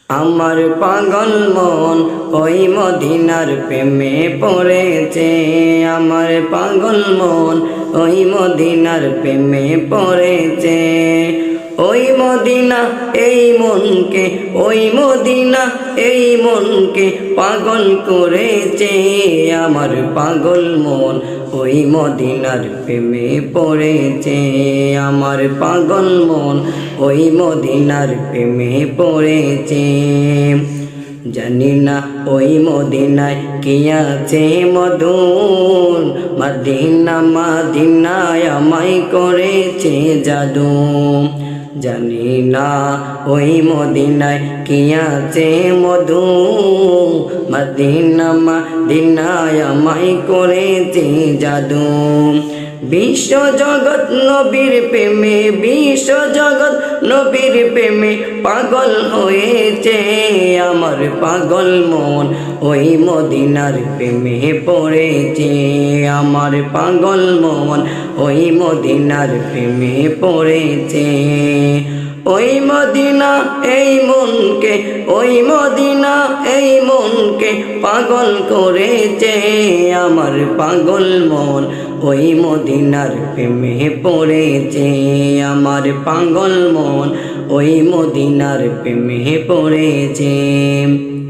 আমার পাগল মন ওই মদিনার প্রেমে পড়েছে। আমার পাগল মন ওই মদিনার প্রেমে পড়েছে। ওই মদিনা এই মনকে, ওই মদিনা এই মনকে পাগল করেছে। আমার পাগল মন ওই মদিনার প্রেমে পড়েছে। আমার পাগল মন ওই মদিনার প্রেমে পড়েছে। জানি না ওই মদিনায় কি আছে মধুর, মদিনা মদিনায় আমায় করেছে জাদু। জানি না ওই মদিনায় কি আছে মধু, মদিনা মদিনায় আমায় করেছে জাদু। বিশ্ব জগৎ নবীর প্রেমে, বিশ্ব জগৎ নবীর প্রেমে পাগল হয়েছে। আমার পাগল মন ওই মদিনার প্রেমে পড়েছে। আমার পাগল মন ওই মদিনার প্রেমে পড়েছে। ওই মদিনা এই মনকে, ওই মদিনা এই মনকে পাগল করেছে। আমার পাগল মন ওই মদিনার প্রেমে পড়েছে। আমার পাগল মন ওই মদিনার প্রেমে পড়েছে।